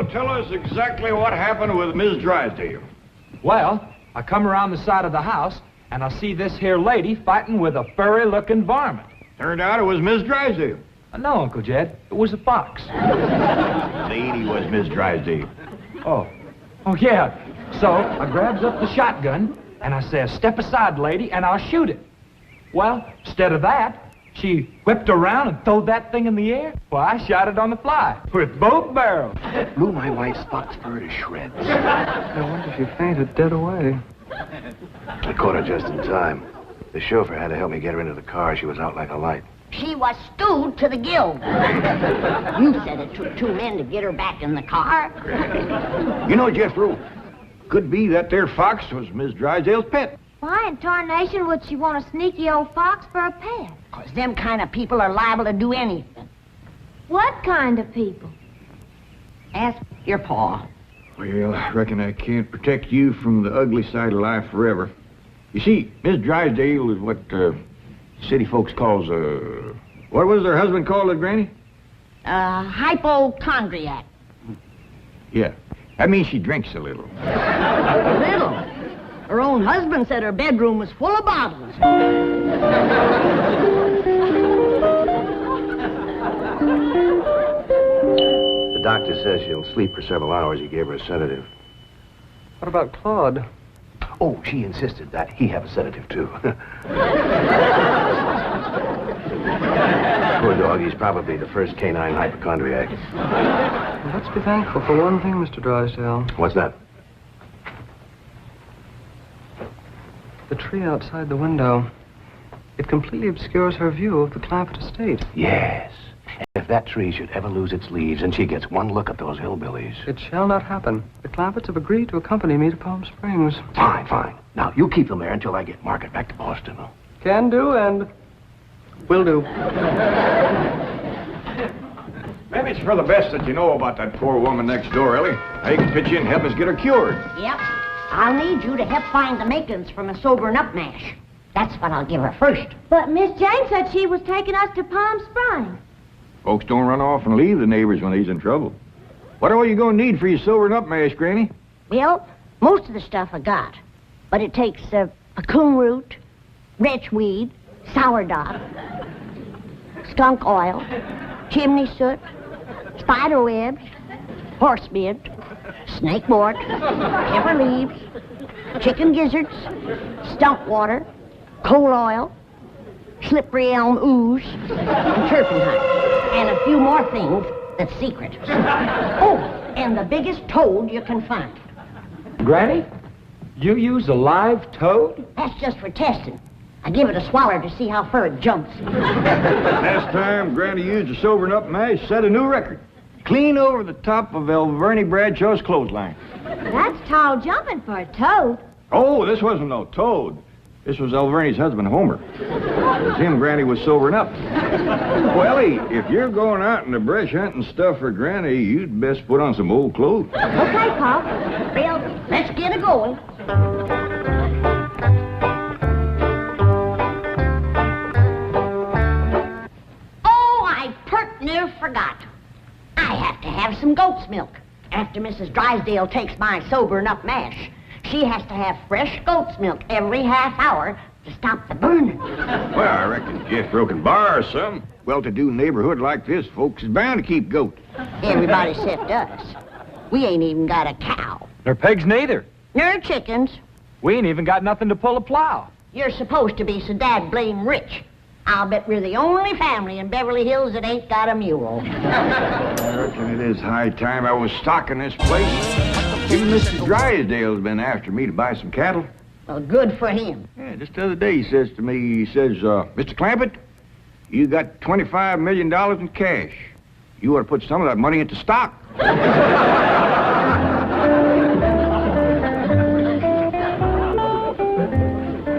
tell us exactly what happened with Miss Drysdale. Well, I come around the side of the house, and I see this here lady fighting with a furry-looking varmint. Turned out it was Miss Drysdale. No, Uncle Jed, it was a fox. Lady was Miss Drysdale. Oh, yeah. So I grabs up the shotgun, and I says, step aside, lady, and I'll shoot it. Well, instead of that, she whipped around and throwed that thing in the air. Well, I shot it on the fly with both barrels. Blew my wife's fox fur to shreds. I wonder if she fainted dead away. I caught her just in time. The chauffeur had to help me get her into the car. She was out like a light. She was stewed to the gills. You said it took 2 men to get her back in the car. You know, Jethro, could be that there fox was Miss Drysdale's pet. Why in tarnation would she want a sneaky old fox for a pet? 'Cause them kind of people are liable to do anything. What kind of people? Ask your pa. Well, I reckon I can't protect you from the ugly side of life forever. You see, Miss Drysdale is what city folks calls what was her husband called it, Granny? Hypochondriac. Yeah. That means she drinks a little. A little. Her own husband said her bedroom was full of bottles. The doctor says she'll sleep for several hours. He gave her a sedative. What about Claude? Oh, she insisted that he have a sedative, too. Poor dog, he's probably the first canine hypochondriac. Well, let's be thankful for one thing, Mr. Drysdale. What's that? The tree outside the window. It completely obscures her view of the Clampett estate. Yes. If that tree should ever lose its leaves and she gets one look at those hillbillies. It shall not happen. The Clampetts have agreed to accompany me to Palm Springs. Fine, fine. Now, you keep them there until I get Margaret back to Boston. Can do and will do. Maybe it's for the best that you know about that poor woman next door, Ellie. Now you can pitch in and help us get her cured. Yep. I'll need you to help find the makings from a sobering up mash. That's what I'll give her first. But Miss Jane said she was taking us to Palm Springs. Folks don't run off and leave the neighbors when he's in trouble. What are you going to need for your sobering up mash, Granny? Well, most of the stuff I got. But it takes coon root, wretchweed, sourdough, skunk oil, chimney soot, spider webs, horse beard, snake wort, pepper leaves, chicken gizzards, stump water, coal oil, slippery elm ooze, and turpentine. And a few more things that's secret. Oh, and the biggest toad you can find. Granny, you use a live toad? That's just for testing. I give it a swaller to see how far it jumps. Last time Granny used a sobering up mash, set a new record. Clean over the top of Alverny Bradshaw's clothesline. That's tall jumping for a toad. Oh, this wasn't no toad. This was Alverny's husband, Homer. It was him Granny was sobering up. Well, Ellie, if you're going out in the brush hunting stuff for Granny, you'd best put on some old clothes. Okay, Pa. Well, let's get it going. Oh, I pert near forgot. I have to have some goat's milk. After Mrs. Drysdale takes my sobering up mash, she has to have fresh goat's milk every half hour to stop the burning. Well, I reckon Jethro can borrow some. Well-to-do neighborhood like this, folks is bound to keep goats. Everybody except us. We ain't even got a cow. Nor pigs neither. Nor chickens. We ain't even got nothing to pull a plow. You're supposed to be so dad blame rich. I'll bet we're the only family in Beverly Hills that ain't got a mule. I reckon it is high time I was stocking this place. Even Mr. Drysdale's been after me to buy some cattle. Well, good for him. Yeah, just the other day he says to me, Mr. Clampett, you got $25 million in cash. You ought to put some of that money into stock.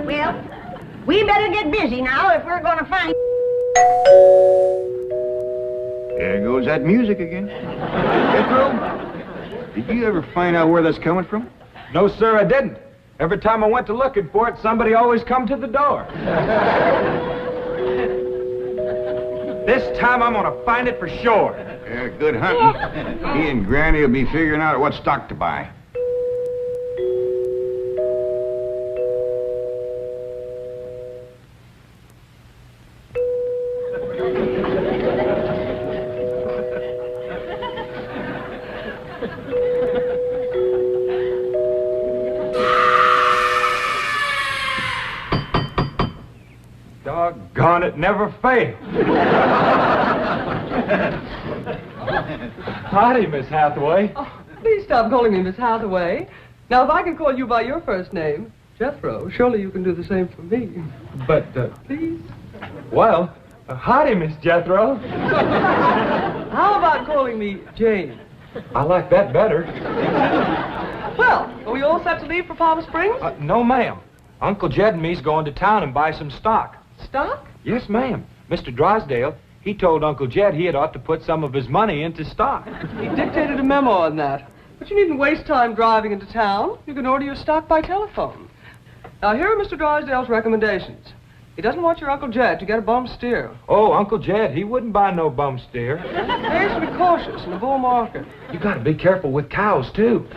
Well, we better get busy now if we're going to find... There goes that music again. Jethro, did you ever find out where that's coming from? No, sir, I didn't. Every time I went to looking for it, somebody always come to the door. This time I'm gonna find it for sure. Yeah, good hunting. He and Granny will be figuring out what stock to buy. Doggone it, never failed. Howdy, Miss Hathaway. Oh, please stop calling me Miss Hathaway. Now, if I can call you by your first name, Jethro, surely you can do the same for me. But, Please? well, howdy, Miss Jethro. How about calling me Jane? I like that better. Well, are we all set to leave for Palm Springs? No, ma'am. Uncle Jed and me's going to town and buy some stock. Stock? Yes, ma'am. Mr. Drysdale, he told Uncle Jed he had ought to put some of his money into stock. He dictated a memo on that. But you needn't waste time driving into town. You can order your stock by telephone. Now, here are Mr. Drysdale's recommendations. He doesn't want your Uncle Jed to get a bum steer. Oh, Uncle Jed, he wouldn't buy no bum steer. He has to be cautious in a bull market. You gotta be careful with cows, too.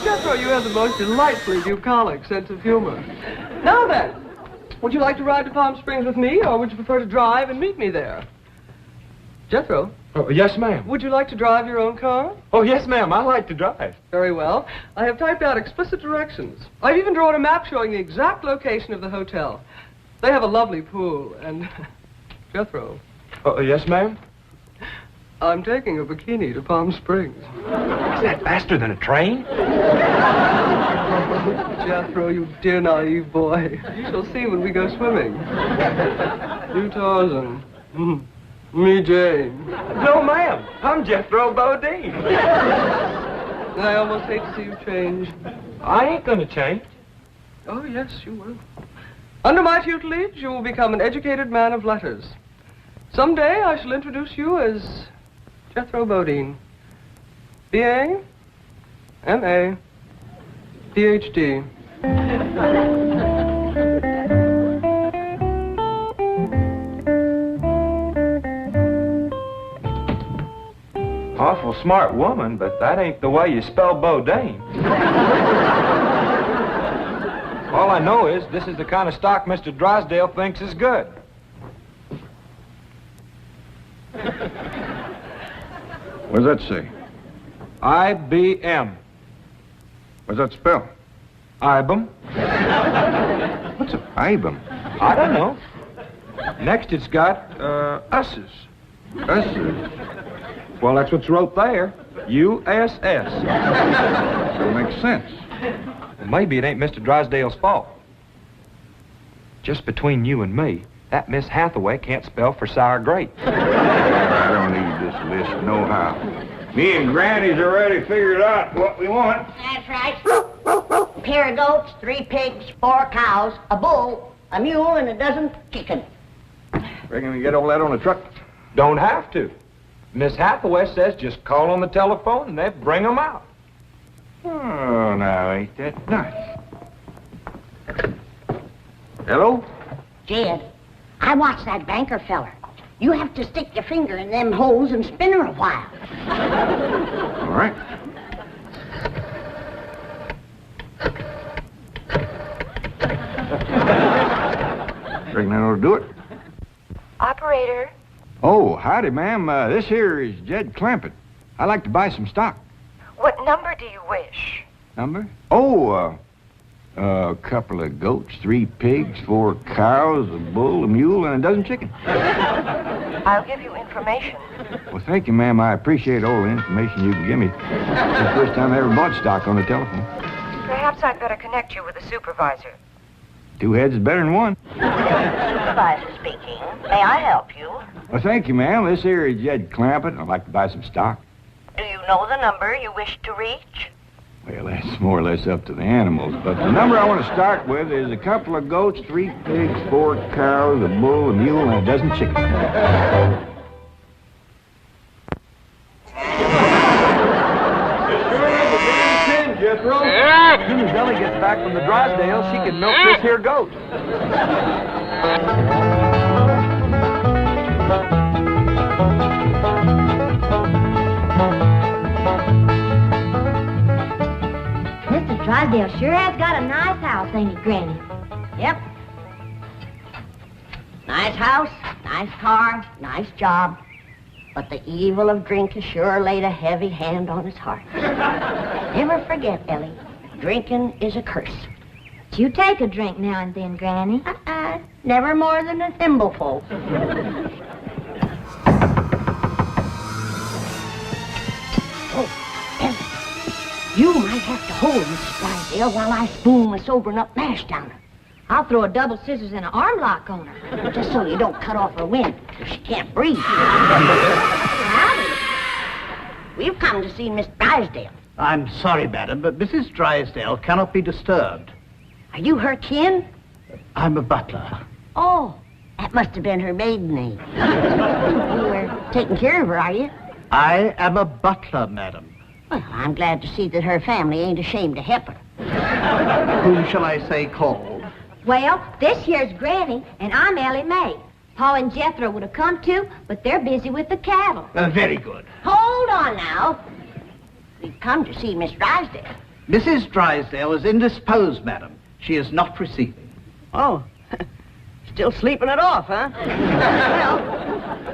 Jethro, you have the most delightfully bucolic sense of humor. Now then, would you like to ride to Palm Springs with me, or would you prefer to drive and meet me there? Jethro, Oh, yes, ma'am. would you like to drive your own car? Oh, yes, ma'am. I like to drive. Very well. I have typed out explicit directions. I've even drawn a map showing the exact location of the hotel. They have a lovely pool, and... Jethro, Oh, yes, ma'am. I'm taking a bikini to Palm Springs. Is that faster than a train? Jethro, you dear naive boy. You shall see when we go swimming. You Tarzan. Me Jane. No, ma'am. I'm Jethro Bodine. I almost hate to see you change. I ain't gonna change. Oh, yes, you will. Under my tutelage, you will become an educated man of letters. Someday I shall introduce you as Jethro Bodine. B.A., M.A., Ph.D. Awful smart woman, but that ain't the way you spell Bodine. All I know is this is the kind of stock Mr. Drysdale thinks is good. What does that say? IBM. What's that spell? IBM. What's an IBM? I don't know. Next it's got, Us's. Us's? Well, that's what's wrote there. U.S.S. That makes sense. Well, maybe it ain't Mr. Drysdale's fault. Just between you and me, that Miss Hathaway can't spell for sour grape. I don't need this list nohow. Me and Granny's already figured out what we want. That's right. A pair of goats, 3 pigs, 4 cows, a bull, a mule, and a dozen chickens. Reckon we get all that on the truck? Don't have to. Miss Hathaway says just call on the telephone and they bring 'em out. Oh, now, ain't that nice? Hello? Jed, I watched that banker feller. You have to stick your finger in them holes and spin her a while. All right. Reckon that ought to do it? Operator. Oh, howdy, ma'am. This here is Jed Clampett. I'd like to buy some stock. What number do you wish? Number? Oh, a couple of goats, 3 pigs, 4 cows, a bull, a mule, and a dozen chickens. I'll give you information. Well, thank you, ma'am. I appreciate all the information you can give me. It's the first time I ever bought stock on the telephone. Perhaps I'd better connect you with a supervisor. 2 heads is better than 1. Supervisor speaking. May I help you? Well, thank you, ma'am. This here is Jed Clampett. I'd like to buy some stock. Do you know the number you wish to reach? Well, that's more or less up to the animals. But the number I want to start with is a couple of goats, 3 pigs, 4 cows, a bull, a mule, and a dozen chickens. Jethro. As soon as Ellie gets back from the Drysdale, she can milk this here goat. Drysdale sure has got a nice house, ain't he, Granny? Yep. Nice house, nice car, nice job. But the evil of drink has sure laid a heavy hand on his heart. Never forget, Ellie, drinking is a curse. But you take a drink now and then, Granny. Never more than a thimbleful. Oh, Ellie, you might have to hold Mrs. Drysdale while I spoon the sobering up mash down her. I'll throw a double scissors and an arm lock on her. Just so you don't cut off her wind, so she can't breathe. Howdy. We've come to see Miss Drysdale. I'm sorry, madam, but Mrs. Drysdale cannot be disturbed. Are you her kin? I'm a butler. Oh, that must have been her maiden name. You were taking care of her, are you? I am a butler, madam. Well, I'm glad to see that her family ain't ashamed to help her. Whom shall I say called? Well, this here's Granny, and I'm Ellie Mae. Pa and Jethro would have come too, but they're busy with the cattle. Very good. Hold on now. We've come to see Miss Drysdale. Mrs. Drysdale is indisposed, madam. She is not receiving. Oh, still sleeping it off, huh? Well,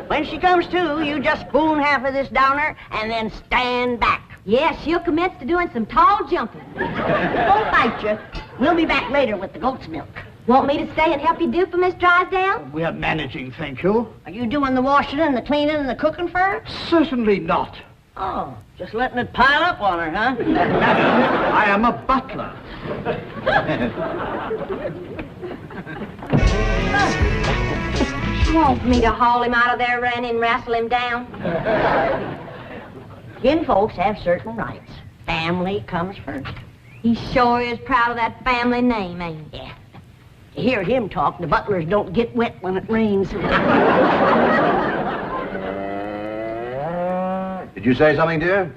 when she comes to, you just spoon half of this down her and then stand back. Yeah, she'll commence to doing some tall jumping. Don't bite you. We'll be back later with the goat's milk. Want me to stay and help you do for Miss Drysdale? We are managing, thank you. Are you doing the washing and the cleaning and the cooking for her? Certainly not. Oh, just letting it pile up on her, huh? Madam, I am a butler. Want me to haul him out of there, Ranny, and wrestle him down? Kin folks have certain rights. Family comes first. He sure is proud of that family name, ain't he? Yeah. To hear him talk, the butlers don't get wet when it rains. Did you say something, dear?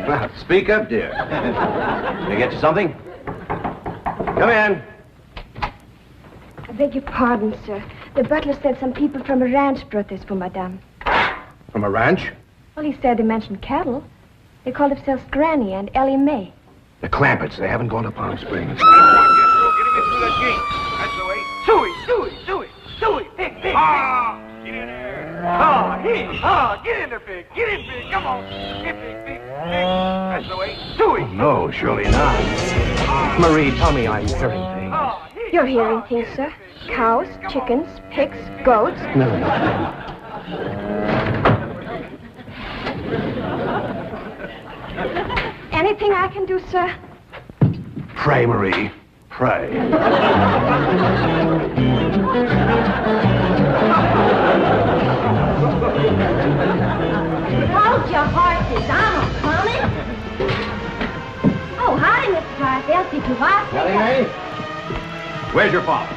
Well, speak up, dear. Can I get you something? Come in. I beg your pardon, sir. The butler said some people from a ranch brought this for Madame. From a ranch? Well, he said they mentioned cattle. They called themselves Granny and Ellie Mae. The Clampetts. They haven't gone to Palm Springs. Get in there, pig. Get in, pig. Come on. Get pig. That's the way. Oh, no, surely not. Marie, tell me I'm hearing things. You're hearing things, sir. Cows, chickens, pigs, goats. No. Anything I can do, sir? Pray, Marie. Pray. Hold your horses, I'm a-coming. Oh, howdy, Mr. Drysdale. Did your wife say that? Where's your father?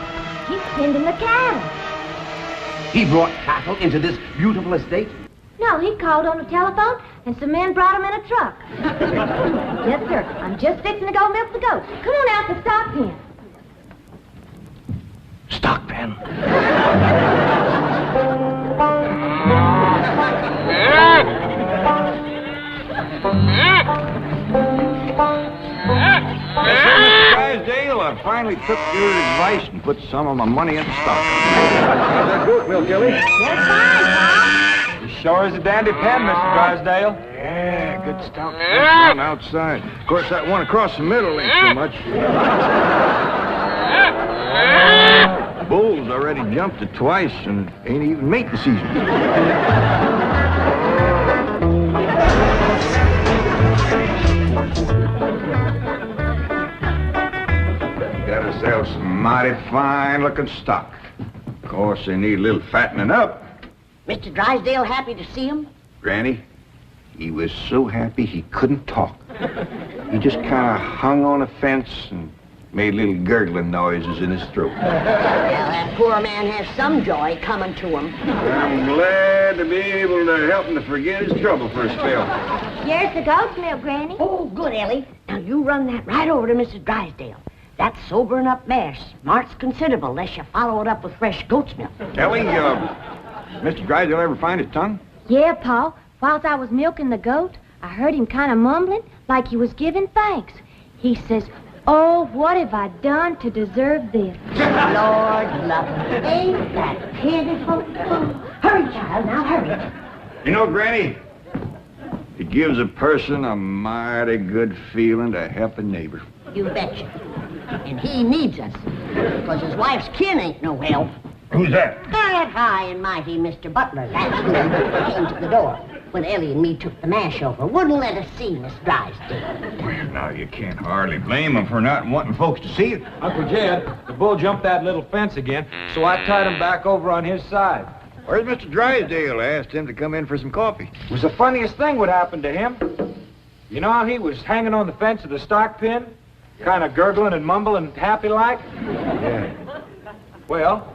He's tending the cattle. He brought cattle into this beautiful estate? No, he called on the telephone, and some men brought him in a truck. Yes, sir. I'm just fixing to go milk the goats. Come on out to the stock pen. Stock pen? Mr. Drysdale, I finally took your advice and put some of my money in stock. How's that goat milk, Ellie? That's fine, Pop. Sure is a dandy pen, Mr. Drysdale. Yeah, good stout one outside. Of course, that one across the middle ain't so much. Bulls already jumped it twice, and it ain't even mating season. Got ourselves some mighty fine-looking stock. Of course, they need a little fattening up. Mr. Drysdale happy to see him? Granny, he was so happy he couldn't talk. He just kind of hung on a fence and made little gurgling noises in his throat. Well, that poor man has some joy coming to him. I'm glad to be able to help him to forget his trouble for a spell. Here's the goat's milk, Granny. Oh, good, Ellie. Now, you run that right over to Mrs. Drysdale. That sobering up mash smarts considerable unless you follow it up with fresh goat's milk. Ellie, Mr. Drysdale ever find his tongue? Yeah, Pa. Whilst I was milking the goat, I heard him kind of mumbling, like he was giving thanks. He says, "Oh, what have I done to deserve this?" Lord love him. Ain't that pitiful? Oh, hurry, child, now hurry. You know, Granny, it gives a person a mighty good feeling to help a neighbor. You betcha. And he needs us, because his wife's kin ain't no help. Who's that? That high and mighty Mr. Butler. That's who came to the door when Ellie and me took the mash over. Wouldn't let us see Miss Drysdale. Well, now, you can't hardly blame him for not wanting folks to see it. Uncle Jed, the bull jumped that little fence again, so I tied him back over on his side. Where's Mr. Drysdale? I asked him to come in for some coffee. It was the funniest thing what happened to him. You know how he was hanging on the fence of the stock pen, kind of gurgling and mumbling happy-like? Yeah. Well,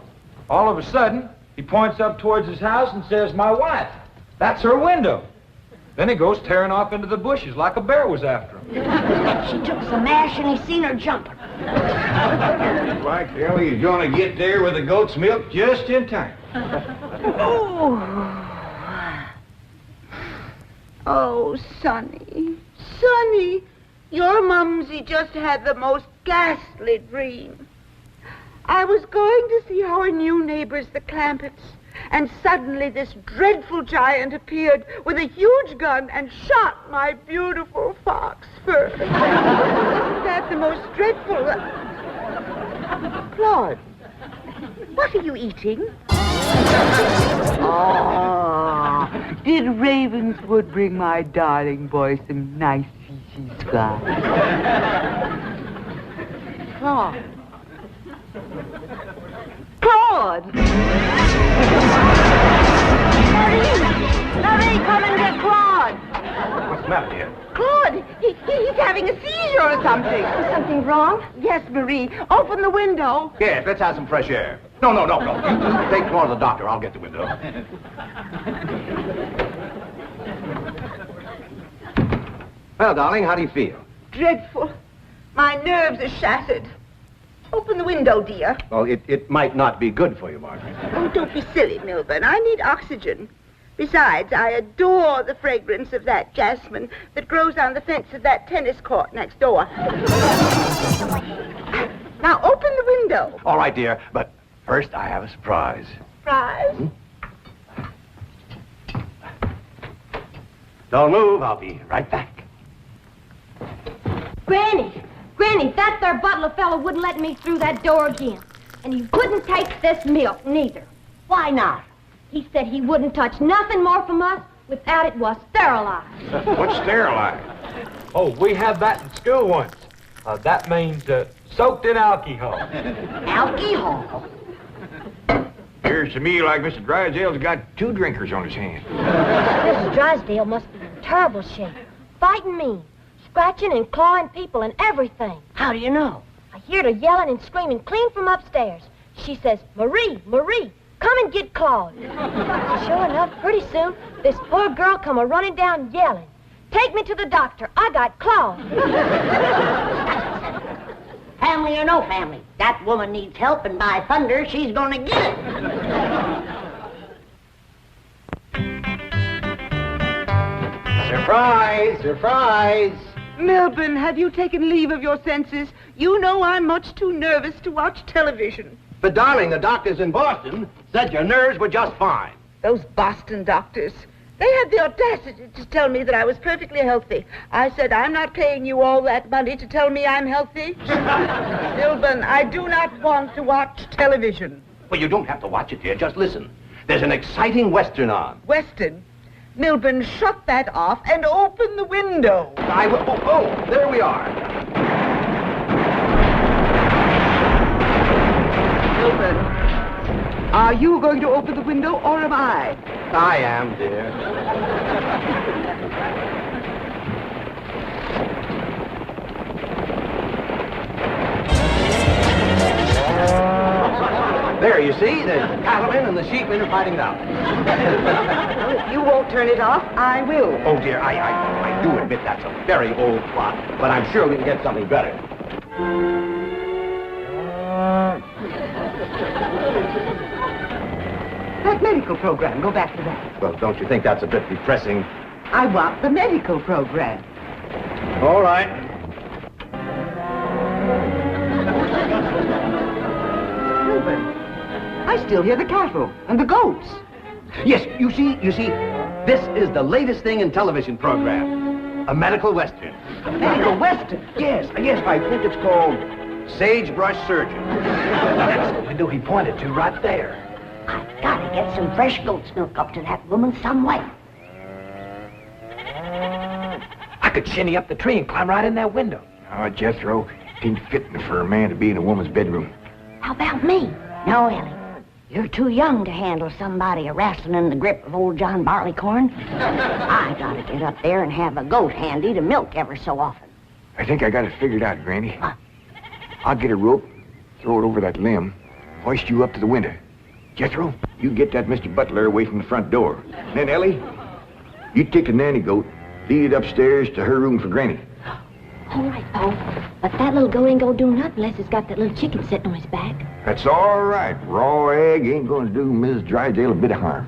all of a sudden, he points up towards his house and says, "My wife, that's her window." Then he goes tearing off into the bushes like a bear was after him. She took some mash and he seen her jumping. Like Ellie is going to get there with the goat's milk just in time. Oh, Sonny, Sonny, your mumsy just had the most ghastly dream. I was going to see our new neighbors, the Clampetts, and suddenly this dreadful giant appeared with a huge gun and shot my beautiful fox fur. Isn't that the most dreadful... Claude, what are you eating? Oh, did Ravenswood bring my darling boy some nice fishy scotch? Claude. Claude! Marie, come and get Claude! What's the matter, dear? Claude, he's having a seizure or something. Is something wrong? Yes, Marie. Open the window. Yes, let's have some fresh air. No. You take Claude to the doctor. I'll get the window. Well, darling, how do you feel? Dreadful. My nerves are shattered. Open the window, dear. Well, it might not be good for you, Margaret. Oh, don't be silly, Milburn. I need oxygen. Besides, I adore the fragrance of that jasmine that grows on the fence of that tennis court next door. Now, open the window. All right, dear, but first I have a surprise. Surprise? Don't move. I'll be right back. Granny, that there butler fellow wouldn't let me through that door again. And he wouldn't take this milk, neither. Why not? He said he wouldn't touch nothing more from us without it was sterilized. What's sterilized? Oh, we had that in school once. That means soaked in alcohol. Alcohol? Appears to me like Mr. Drysdale's got two drinkers on his hands. Mrs. Drysdale must be in terrible shape. Fighting me, scratching and clawing people and everything. How do you know? I heard her yelling and screaming clean from upstairs. She says, "Marie, come and get Claude." Sure enough, pretty soon, this poor girl come a-running down yelling, "Take me to the doctor. I got Claude." Family or no family, that woman needs help, and by thunder, she's gonna get it. Surprise! Surprise! Milburn, have you taken leave of your senses? You know I'm much too nervous to watch television. But, darling, the doctors in Boston said your nerves were just fine. Those Boston doctors. They had the audacity to tell me that I was perfectly healthy. I said, I'm not paying you all that money to tell me I'm healthy. Milburn, I do not want to watch television. Well, you don't have to watch it, dear. Just listen. There's an exciting Western on. Weston, Milburn, shut that off and open the window. I will. Oh, there we are. Milburn, are you going to open the window or am I? I am, dear. There, you see, the cattlemen and the sheepmen are fighting it out. Well, if you won't turn it off, I will. Oh, dear, I do admit that's a very old plot, but I'm sure we can get something better. That medical program, go back to that. Well, don't you think that's a bit depressing? I want the medical program. All right. I still hear the cattle and the goats. Yes, you see, this is the latest thing in television program. A medical western. Medical western? Yes, I think it's called Sagebrush Surgeon. That's the window he pointed to right there. I've got to get some fresh goat's milk up to that woman some way. I could shinny up the tree and climb right in that window. Oh, Jethro, it ain't fitting for a man to be in a woman's bedroom. How about me? No, Ellie. You're too young to handle somebody wrestling in the grip of old John Barleycorn. I gotta get up there and have a goat handy to milk ever so often. I think I got it figured out, Granny. What? I'll get a rope, throw it over that limb, hoist you up to the window. Jethro, you get that Mr. Butler away from the front door. Then, Ellie, you take the nanny goat, lead it upstairs to her room for Granny. All right, Pa. But that little goat ain't gonna do nothing unless it's got that little chicken sitting on his back. That's all right. Raw egg ain't going to do Mrs. Drysdale a bit of harm.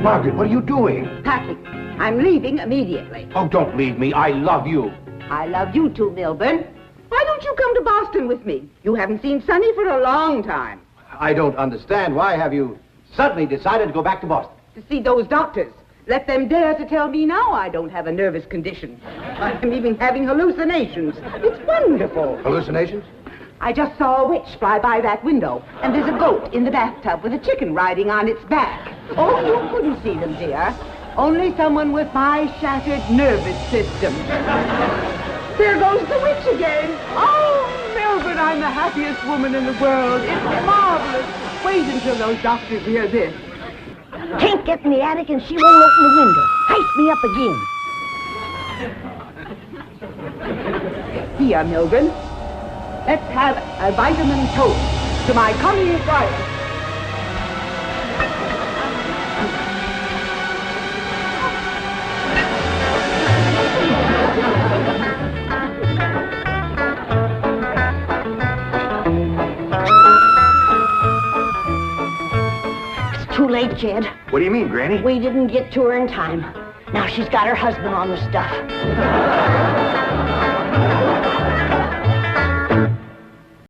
Margaret, what are you doing? Patrick, I'm leaving immediately. Oh, don't leave me. I love you. I love you too, Milburn. Why don't you come to Boston with me? You haven't seen Sonny for a long time. I don't understand. Why have you suddenly decided to go back to Boston? To see those doctors. Let them dare to tell me now I don't have a nervous condition. I'm even having hallucinations. It's wonderful. Hallucinations? I just saw a witch fly by that window, and there's a goat in the bathtub with a chicken riding on its back. Oh, you couldn't see them, dear. Only someone with my shattered nervous system. There goes the witch again. Oh, Melvin, I'm the happiest woman in the world. It's marvelous. Wait until those doctors hear this. Can't get in the attic and she won't open the window. Heist me up again. Here, Milburn. Let's have a vitamin toast to my coming wife. It's too late, Jed. What do you mean, Granny? We didn't get to her in time. Now she's got her husband on the stuff.